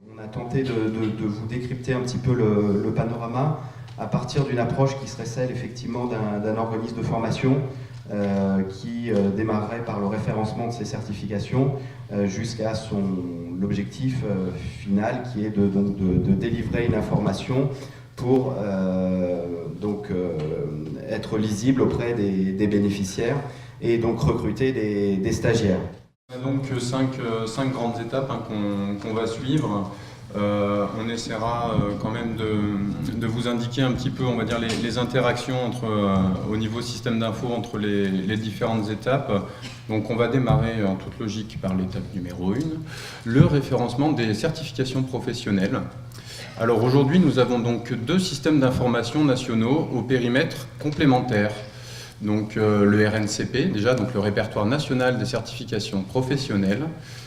On a tenté de vous décrypter un petit peu le panorama à partir d'une approche qui serait celle effectivement d'un organisme de formation qui démarrerait par le référencement de ces certifications jusqu'à l'objectif final qui est de délivrer une information pour être lisible auprès des bénéficiaires et donc recruter des stagiaires. On a donc cinq grandes étapes qu'on va suivre. On essaiera quand même de vous indiquer un petit peu, on va dire, les interactions au niveau système d'info entre les différentes étapes. Donc on va démarrer en toute logique par l'étape numéro 1, le référencement des certifications professionnelles. Alors aujourd'hui, nous avons donc 2 systèmes d'information nationaux au périmètre complémentaire. Donc le RNCP, déjà, donc le répertoire national des certifications professionnelles,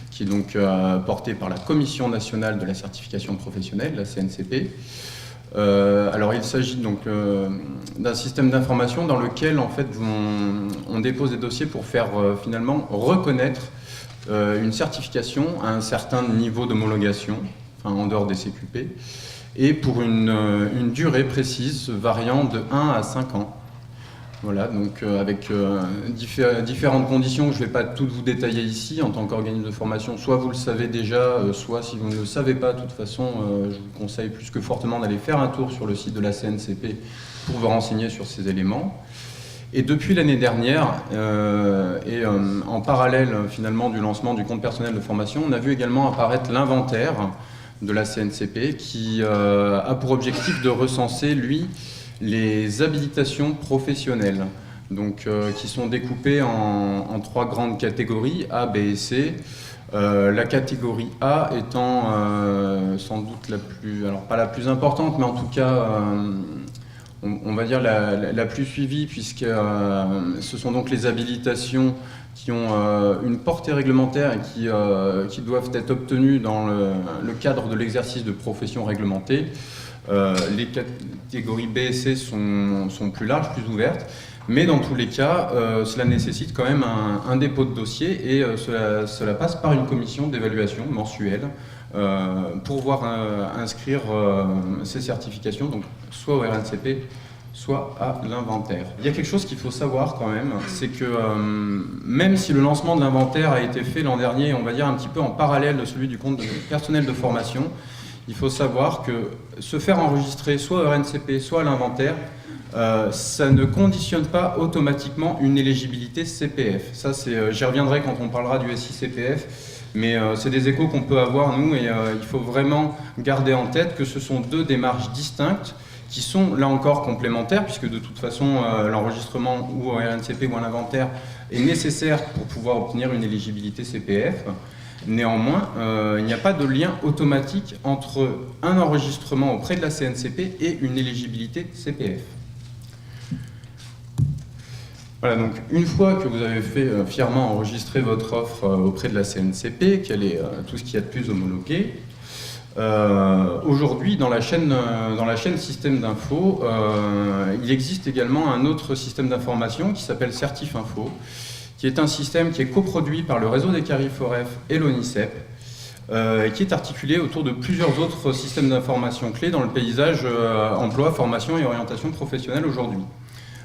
qui est donc porté par la Commission nationale de la certification professionnelle, la CNCP. Alors il s'agit donc d'un système d'information dans lequel en fait on dépose des dossiers pour faire finalement reconnaître une certification à un certain niveau d'homologation, enfin, en dehors des CQP, et pour une durée précise variant de 1 à 5 ans. Voilà, donc avec différentes conditions, je ne vais pas toutes vous détailler ici en tant qu'organisme de formation, soit vous le savez déjà, soit si vous ne le savez pas, de toute façon, je vous conseille plus que fortement d'aller faire un tour sur le site de la CNCP pour vous renseigner sur ces éléments. Et depuis l'année dernière, en parallèle finalement du lancement du compte personnel de formation, on a vu également apparaître l'inventaire de la CNCP qui a pour objectif de recenser, lui, les habilitations professionnelles, donc, qui sont découpées en 3 grandes catégories, A, B et C. La catégorie A étant sans doute la plus, alors pas la plus importante, mais en tout cas, on va dire la plus suivie, puisque ce sont donc les habilitations qui ont une portée réglementaire et qui doivent être obtenues dans le cadre de l'exercice de professions réglementées. Les catégories B et C sont plus larges, plus ouvertes, mais dans tous les cas, cela nécessite quand même un dépôt de dossier et cela passe par une commission d'évaluation mensuelle pour pouvoir inscrire ces certifications, donc soit au RNCP, soit à l'inventaire. Il y a quelque chose qu'il faut savoir quand même, c'est que même si le lancement de l'inventaire a été fait l'an dernier, on va dire un petit peu en parallèle de celui du compte personnel de formation, il faut savoir que se faire enregistrer soit au RNCP, soit à l'inventaire, ça ne conditionne pas automatiquement une éligibilité CPF. Ça, j'y reviendrai quand on parlera du SI-CPF, mais c'est des échos qu'on peut avoir, nous, et il faut vraiment garder en tête que ce sont 2 démarches distinctes qui sont, là encore, complémentaires, puisque de toute façon, l'enregistrement ou au RNCP ou à l'inventaire est nécessaire pour pouvoir obtenir une éligibilité CPF. Néanmoins, il n'y a pas de lien automatique entre un enregistrement auprès de la CNCP et une éligibilité CPF. Voilà, donc une fois que vous avez fait fièrement enregistrer votre offre auprès de la CNCP, qu'elle est tout ce qu'il y a de plus homologué, aujourd'hui, dans la chaîne système d'info, il existe également un autre système d'information qui s'appelle Certif-Info, qui est un système qui est coproduit par le réseau des CARIFOREF et l'ONICEP, et qui est articulé autour de plusieurs autres systèmes d'information clés dans le paysage emploi, formation et orientation professionnelle aujourd'hui.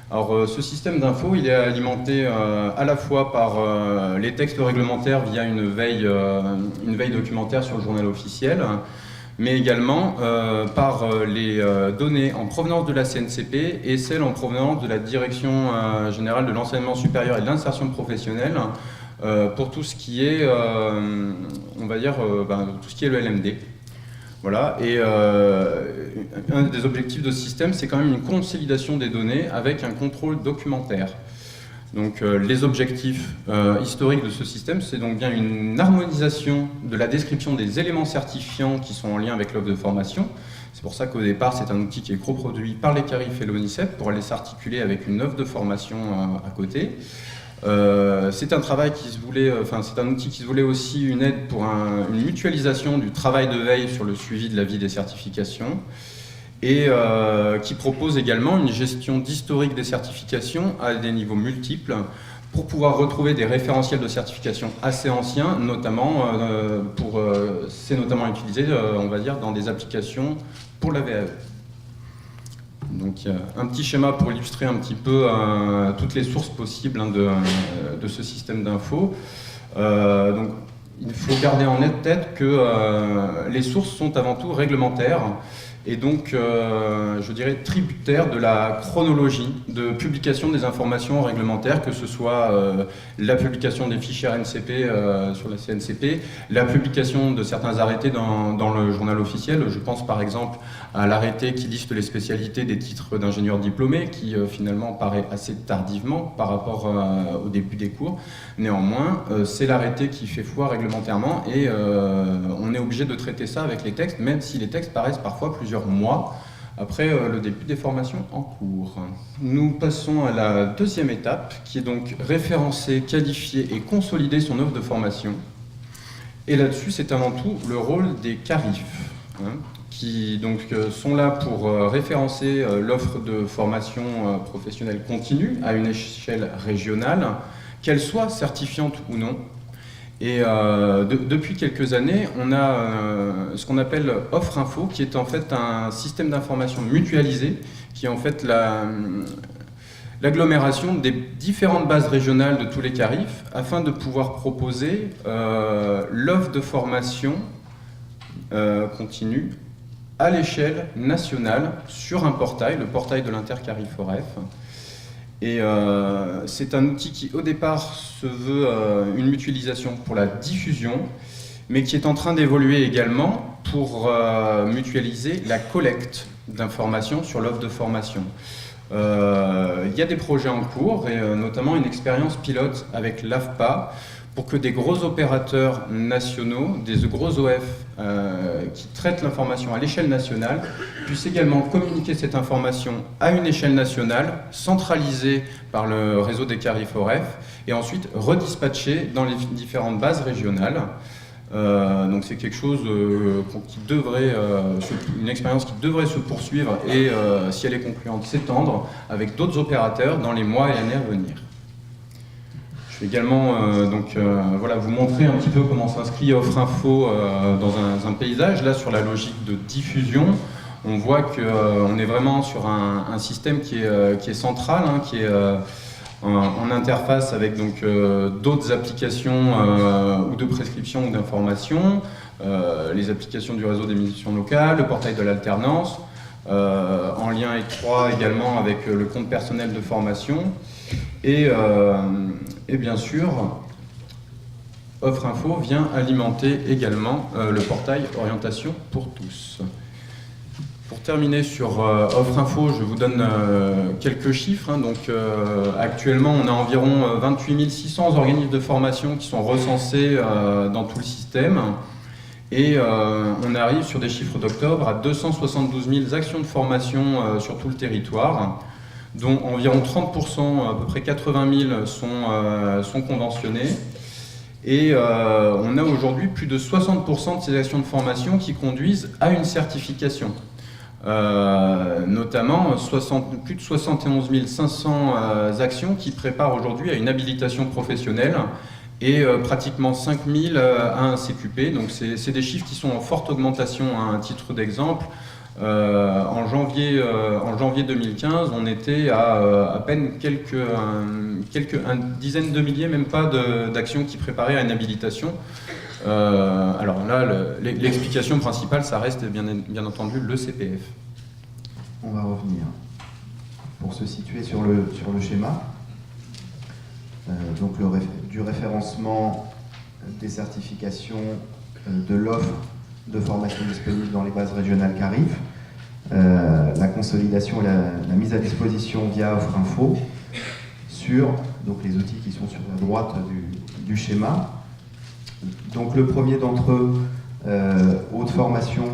Alors ce système d'info, il est alimenté à la fois par les textes réglementaires via une veille documentaire sur le journal officiel, mais également par les données en provenance de la CNCP et celles en provenance de la Direction générale de l'enseignement supérieur et de l'insertion professionnelle pour tout ce qui est, on va dire, tout ce qui est le LMD. Voilà, et un des objectifs de ce système, c'est quand même une consolidation des données avec un contrôle documentaire. Donc les objectifs historiques de ce système, c'est donc bien une harmonisation de la description des éléments certifiants qui sont en lien avec l'offre de formation. C'est pour ça qu'au départ, c'est un outil qui est coproduit par les CARIF et l'ONICEP pour aller s'articuler avec une offre de formation à côté. C'est un travail qui se voulait, c'est un outil qui se voulait aussi une aide pour une mutualisation du travail de veille sur le suivi de la vie des certifications et qui propose également une gestion d'historique des certifications à des niveaux multiples pour pouvoir retrouver des référentiels de certification assez anciens, notamment pour c'est notamment utilisé, on va dire, dans des applications pour la VAE. Donc un petit schéma pour illustrer un petit peu toutes les sources possibles hein, de ce système d'infos. Donc il faut garder en tête que les sources sont avant tout réglementaires et donc, je dirais, tributaires de la chronologie de publication des informations réglementaires, que ce soit la publication des fichiers RNCP sur la CNCP, la publication de certains arrêtés dans le journal officiel. Je pense par exemple à l'arrêté qui liste les spécialités des titres d'ingénieur diplômé, qui finalement paraît assez tardivement par rapport au début des cours. Néanmoins, c'est l'arrêté qui fait foi réglementairement et on est obligé de traiter ça avec les textes, même si les textes paraissent parfois plusieurs mois après le début des formations en cours. Nous passons à la deuxième étape, qui est donc référencer, qualifier et consolider son offre de formation. Et là-dessus, c'est avant tout le rôle des CARIF, hein, qui donc, sont là pour référencer l'offre de formation professionnelle continue à une échelle régionale, qu'elle soit certifiante ou non. Et depuis quelques années, on a ce qu'on appelle Offre Info, qui est en fait un système d'information mutualisé, qui est en fait l'agglomération des différentes bases régionales de tous les CARIF, afin de pouvoir proposer l'offre de formation continue à l'échelle nationale sur un portail, le portail de l'Intercarif OREF. Et c'est un outil qui, au départ, se veut une mutualisation pour la diffusion, mais qui est en train d'évoluer également pour mutualiser la collecte d'informations sur l'offre de formation. Il y a des projets en cours, et notamment une expérience pilote avec l'AFPA, pour que des gros opérateurs nationaux, des gros OF qui traitent l'information à l'échelle nationale, puissent également communiquer cette information à une échelle nationale, centralisée par le réseau des CARIF OREF, et ensuite redispatchée dans les différentes bases régionales. Donc c'est quelque chose qui devrait, une expérience qui devrait se poursuivre et, si elle est concluante, s'étendre avec d'autres opérateurs dans les mois et années à venir. Je vais également voilà, vous montrer un petit peu comment s'inscrit Offre Info dans un paysage. Là, sur la logique de diffusion, on voit qu'on est vraiment sur un système qui est central, hein, qui est en interface avec d'autres applications ou de prescription ou d'information, les applications du réseau d'émission locale, le portail de l'alternance, en lien étroit également avec le compte personnel de formation. Et bien sûr, Offre Info vient alimenter également le portail Orientation pour tous. Pour terminer sur Offre Info, je vous donne quelques chiffres. Hein. Donc, actuellement, on a environ 28 600 organismes de formation qui sont recensés dans tout le système. Et on arrive sur des chiffres d'octobre à 272 000 actions de formation sur tout le territoire, dont environ 30%, à peu près 80 000, sont conventionnés. Et on a aujourd'hui plus de 60% de ces actions de formation qui conduisent à une certification. Notamment plus de 71 500 actions qui préparent aujourd'hui à une habilitation professionnelle et pratiquement 5 000 à un CQP. Donc c'est des chiffres qui sont en forte augmentation. À un titre d'exemple, en janvier 2015, on était à peine une dizaine de milliers, même pas, d'actions qui préparaient à une habilitation. Alors là, l'explication principale, ça reste bien entendu le CPF. On va revenir pour se situer sur le schéma. Donc du référencement des certifications de l'offre de formation disponible dans les bases régionales CARIF, la consolidation et la mise à disposition via Offre Info sur donc, les outils qui sont sur la droite du schéma. Donc le premier d'entre eux, haute formation,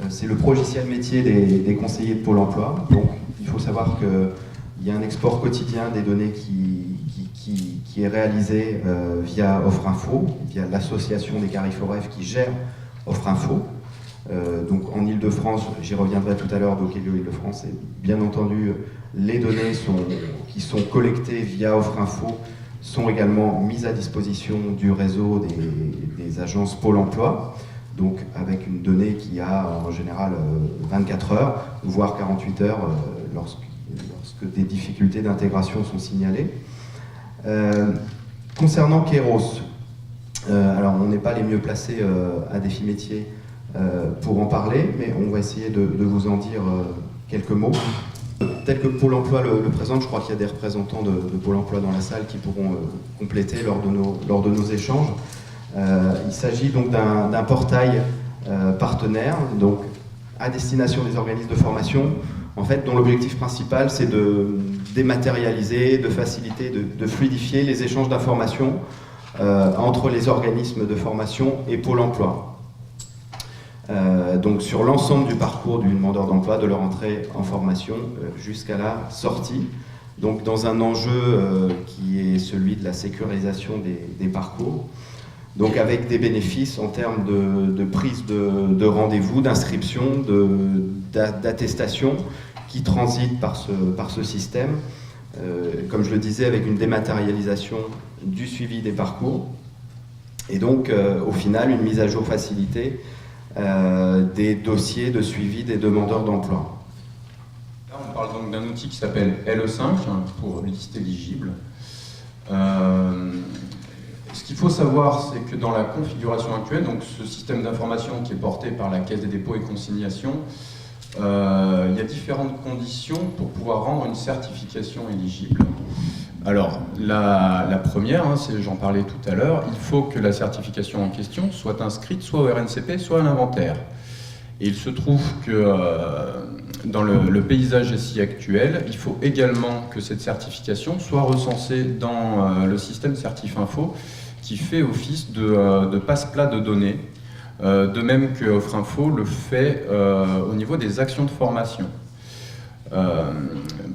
c'est le progiciel métier des conseillers de Pôle emploi. Donc il faut savoir qu'il y a un export quotidien des données qui est réalisé via Offre Info, via l'association des CARIF OREF qui gère Offre Info. Donc en Ile-de-France, j'y reviendrai tout à l'heure, donc Ile-de-France, et bien entendu, les données qui sont collectées via Offre Info sont également mises à disposition du réseau des agences Pôle emploi. donc avec une donnée qui a en général 24 heures, voire 48 heures lorsque des difficultés d'intégration sont signalées. Concernant Kairos, alors on n'est pas les mieux placés à Défi Métier pour en parler, mais on va essayer de vous en dire quelques mots. Tel que Pôle emploi le présente, je crois qu'il y a des représentants de Pôle emploi dans la salle qui pourront compléter lors de nos échanges. Il s'agit donc d'un portail partenaire, donc à destination des organismes de formation, en fait, dont l'objectif principal c'est de dématérialiser, de faciliter, de fluidifier les échanges d'informations entre les organismes de formation et Pôle emploi. Donc sur l'ensemble du parcours du demandeur d'emploi, de leur entrée en formation jusqu'à la sortie. Donc dans un enjeu qui est celui de la sécurisation des parcours. Donc avec des bénéfices en termes de prise de rendez-vous, d'inscription, d'attestation qui transitent par ce système. Comme je le disais, avec une dématérialisation du suivi des parcours. Et donc au final, une mise à jour facilitée des dossiers de suivi des demandeurs d'emploi. Là, on parle donc d'un outil qui s'appelle LE5 pour liste éligible. Ce qu'il faut savoir, c'est que dans la configuration actuelle, donc ce système d'information qui est porté par la Caisse des dépôts et consignations, il y a différentes conditions pour pouvoir rendre une certification éligible. Alors, la première, j'en parlais tout à l'heure, il faut que la certification en question soit inscrite soit au RNCP, soit à l'inventaire. Et il se trouve que dans le paysage SI actuel, il faut également que cette certification soit recensée dans le système Certif-Info qui fait office de passe-plat de données, de même que Offre-Info le fait au niveau des actions de formation.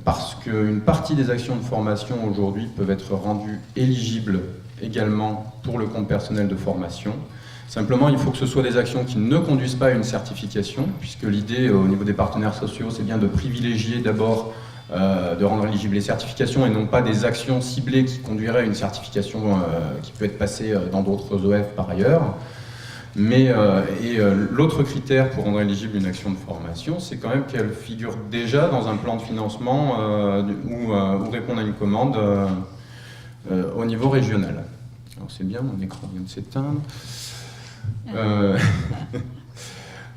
Parce qu'une partie des actions de formation aujourd'hui peuvent être rendues éligibles également pour le compte personnel de formation. Simplement, il faut que ce soit des actions qui ne conduisent pas à une certification, puisque l'idée au niveau des partenaires sociaux, c'est bien de privilégier d'abord de rendre éligibles les certifications et non pas des actions ciblées qui conduiraient à une certification qui peut être passée dans d'autres OF par ailleurs. Mais l'autre critère pour rendre éligible une action de formation, c'est quand même qu'elle figure déjà dans un plan de financement ou répondre à une commande au niveau régional. Alors c'est bien, mon écran vient de s'éteindre.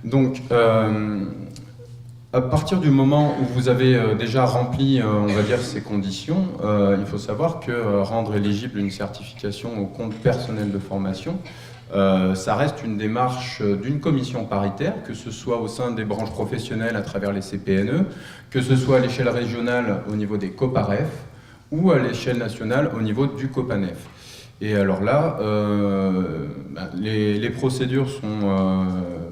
Donc, à partir du moment où vous avez déjà rempli, on va dire, ces conditions, il faut savoir que rendre éligible une certification au compte personnel de formation, ça reste une démarche d'une commission paritaire, que ce soit au sein des branches professionnelles à travers les CPNE, que ce soit à l'échelle régionale au niveau des COPAREF ou à l'échelle nationale au niveau du COPANEF. Et alors là, les procédures sont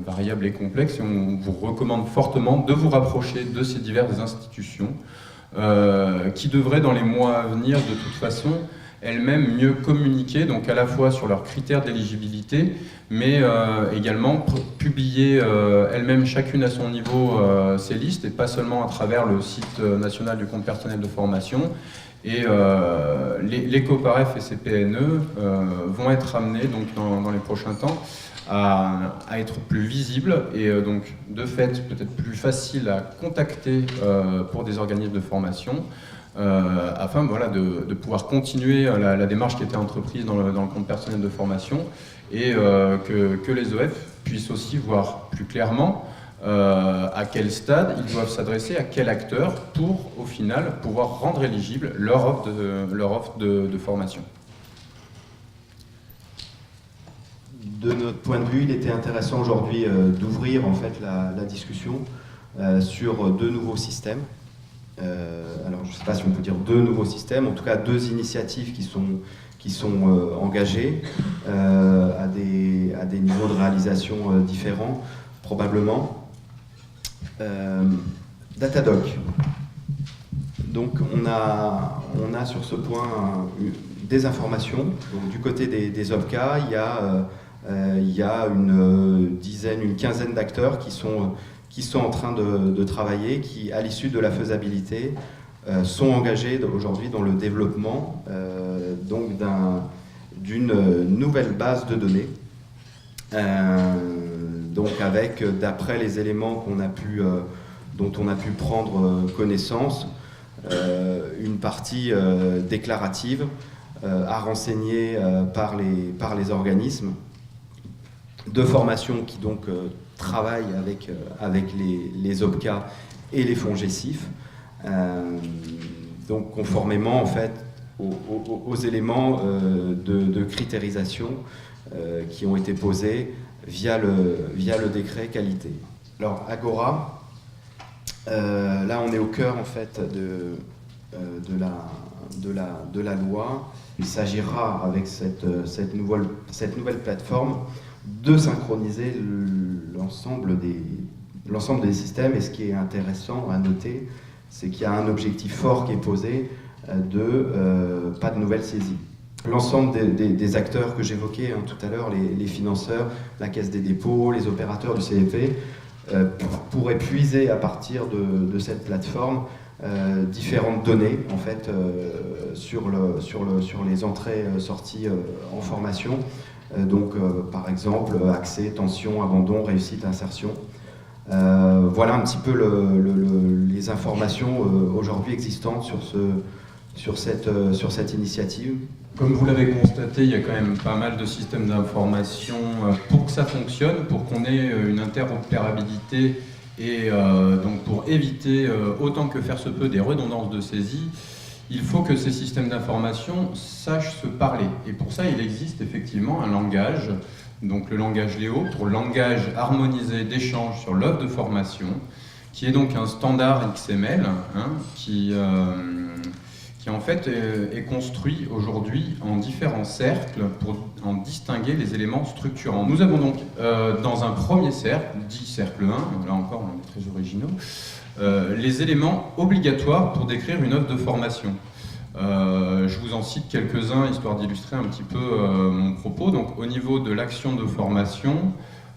variables et complexes et on vous recommande fortement de vous rapprocher de ces diverses institutions qui devraient dans les mois à venir de toute façon elles-mêmes mieux communiquer, donc à la fois sur leurs critères d'éligibilité, mais également publier elles-mêmes chacune à son niveau ces listes, et pas seulement à travers le site national du compte personnel de formation. Et les COPAREF et CPNE vont être amenés donc, dans les prochains temps à être plus visibles et donc de fait peut-être plus facile à contacter pour des organismes de formation. Afin voilà, de pouvoir continuer la démarche qui était entreprise dans le compte personnel de formation et que les OF puissent aussi voir plus clairement à quel stade ils doivent s'adresser, à quel acteur pour, au final, pouvoir rendre éligible leur offre de formation. De notre point de vue, il était intéressant aujourd'hui d'ouvrir en fait la discussion sur deux nouveaux systèmes. Alors je ne sais pas si on peut dire deux nouveaux systèmes, en tout cas deux initiatives qui sont engagées à des niveaux de réalisation différents, probablement. Datadoc. Donc on a sur ce point des informations. Donc, du côté des OPCA, il y a une quinzaine d'acteurs qui sont en train de travailler, qui, à l'issue de la faisabilité, sont engagés aujourd'hui dans le développement d'une nouvelle base de données avec, d'après les éléments dont on a pu prendre connaissance, une partie déclarative à renseigner par les organismes de formation qui donc travaillent avec les OPCA et les fonds GESIF, donc conformément en fait aux éléments de critérisation qui ont été posés via le décret qualité. Alors Agora, là on est au cœur en fait de la loi. Il s'agira avec cette nouvelle plateforme de synchroniser l'ensemble des systèmes, et ce qui est intéressant à noter, c'est qu'il y a un objectif fort qui est posé pas de nouvelles saisies. L'ensemble des acteurs que j'évoquais tout à l'heure, les financeurs, la Caisse des dépôts, les opérateurs du CEP, pourraient puiser à partir de cette plateforme différentes données en fait, sur les entrées-sorties en formation. Par exemple, accès, tension, abandon, réussite, insertion. Voilà un petit peu les informations aujourd'hui existantes sur cette initiative. Comme vous l'avez constaté, il y a quand même pas mal de systèmes d'information pour que ça fonctionne, pour qu'on ait une interopérabilité et donc pour éviter autant que faire se peut des redondances de saisie. Il faut que ces systèmes d'information sachent se parler. Et pour ça, il existe effectivement un langage, donc le langage Léo, pour langage harmonisé d'échange sur l'offre de formation, qui est donc un standard XML, qui en fait est construit aujourd'hui en différents cercles pour en distinguer les éléments structurants. Nous avons donc dans un premier cercle, dit cercle 1, là encore on est très originaux, les éléments obligatoires pour décrire une offre de formation. Je vous en cite quelques-uns histoire d'illustrer un petit peu mon propos. Donc, au niveau de l'action de formation,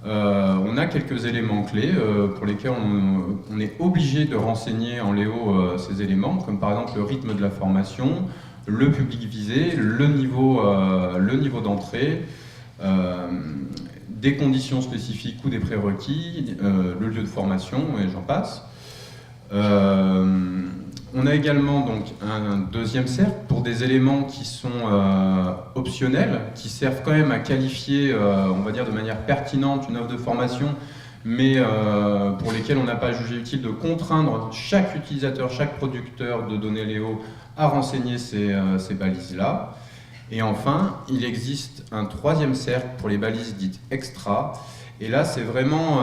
on a quelques éléments clés pour lesquels on est obligé de renseigner en Léo ces éléments, comme par exemple le rythme de la formation, le public visé, le niveau d'entrée, des conditions spécifiques ou des prérequis, le lieu de formation, et j'en passe. On a également donc un deuxième cercle pour des éléments qui sont optionnels, qui servent quand même à qualifier, on va dire de manière pertinente, une offre de formation, mais pour lesquels on n'a pas jugé utile de contraindre chaque utilisateur, chaque producteur de données Léo à renseigner ces balises-là. Et enfin, il existe un troisième cercle pour les balises dites extra. Et là, c'est vraiment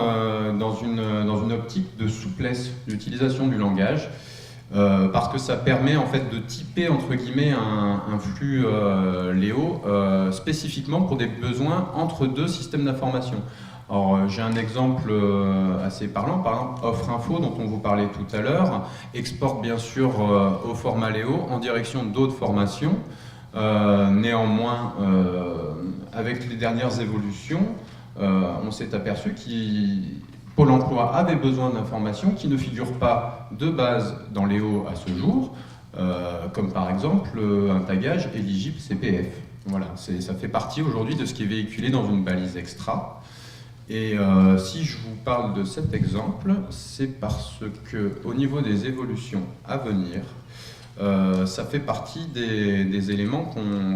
dans une optique de souplesse d'utilisation du langage, parce que ça permet en fait de typer entre guillemets un flux Léo spécifiquement pour des besoins entre deux systèmes d'information. Alors, j'ai un exemple assez parlant, par exemple Offre Info dont on vous parlait tout à l'heure, exporte bien sûr au format Léo en direction d'autres formations. Néanmoins, avec les dernières évolutions, on s'est aperçu que Pôle emploi avait besoin d'informations qui ne figurent pas de base dans Léo à ce jour, comme par exemple un tagage éligible CPF. Voilà, ça fait partie aujourd'hui de ce qui est véhiculé dans une balise extra. Et si je vous parle de cet exemple, c'est parce qu'au niveau des évolutions à venir, ça fait partie des éléments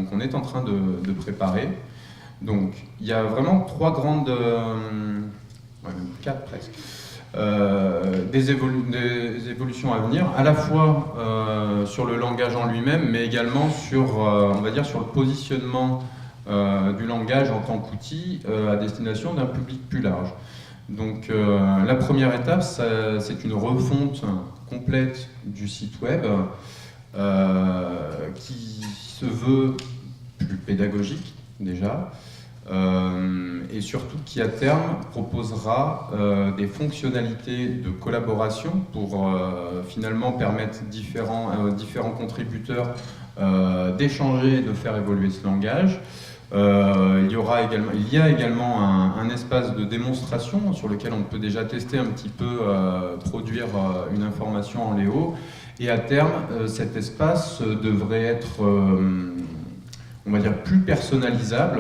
qu'on est en train de préparer. Donc, il y a vraiment trois grandes, quatre presque, des évolutions à venir, à la fois sur le langage en lui-même, mais également sur, on va dire, sur le positionnement du langage en tant qu'outil à destination d'un public plus large. Donc, la première étape, c'est une refonte complète du site web qui se veut plus pédagogique déjà, et surtout qui à terme proposera des fonctionnalités de collaboration pour finalement permettre différents contributeurs d'échanger et de faire évoluer ce langage. Il y a également un espace de démonstration sur lequel on peut déjà tester un petit peu, produire une information en Léo, et à terme cet espace devrait être on va dire plus personnalisable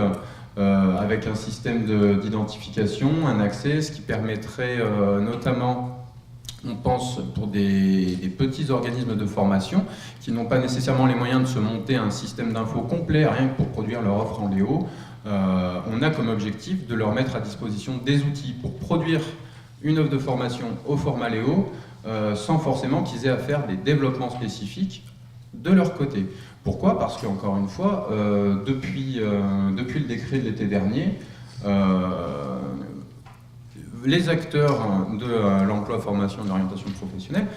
avec un système d'identification, un accès, ce qui permettrait notamment, on pense, pour des petits organismes de formation qui n'ont pas nécessairement les moyens de se monter un système d'info complet, rien que pour produire leur offre en Léo. On a comme objectif de leur mettre à disposition des outils pour produire une offre de formation au format Léo, sans forcément qu'ils aient à faire des développements spécifiques de leur côté. Pourquoi? Parce qu'encore une fois, depuis le décret de l'été dernier, les acteurs de l'emploi, formation et l'orientation professionnelle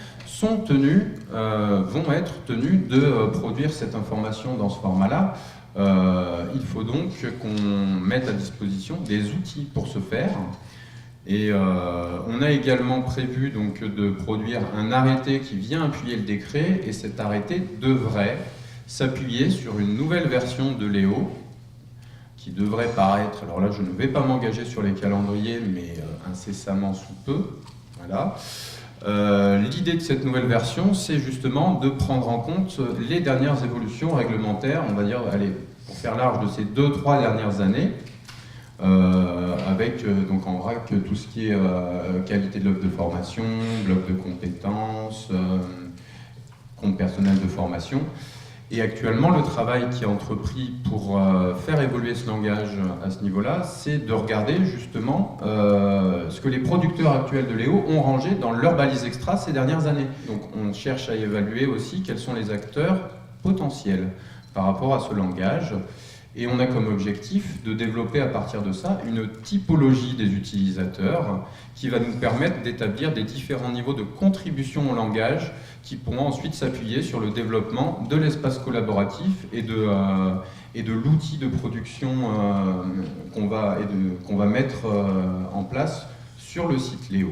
vont être tenus de produire cette information dans ce format-là. Il faut donc qu'on mette à disposition des outils pour ce faire. Et on a également prévu donc de produire un arrêté qui vient appuyer le décret, et cet arrêté devrait s'appuyer sur une nouvelle version de Léo qui devrait paraître, alors là je ne vais pas m'engager sur les calendriers, mais incessamment sous peu. Voilà. L'idée de cette nouvelle version, c'est justement de prendre en compte les dernières évolutions réglementaires, on va dire, allez, pour faire large, de ces 2-3 dernières années, avec donc en vrac tout ce qui est qualité de l'offre de formation, bloc de compétences, compte personnel de formation. Et actuellement, le travail qui est entrepris pour faire évoluer ce langage à ce niveau-là, c'est de regarder justement ce que les producteurs actuels de Léo ont rangé dans leur balise extra ces dernières années. Donc on cherche à évaluer aussi quels sont les acteurs potentiels par rapport à ce langage. Et on a comme objectif de développer à partir de ça une typologie des utilisateurs qui va nous permettre d'établir des différents niveaux de contribution au langage qui pourront ensuite s'appuyer sur le développement de l'espace collaboratif et de l'outil de production qu'on va mettre en place sur le site Léo.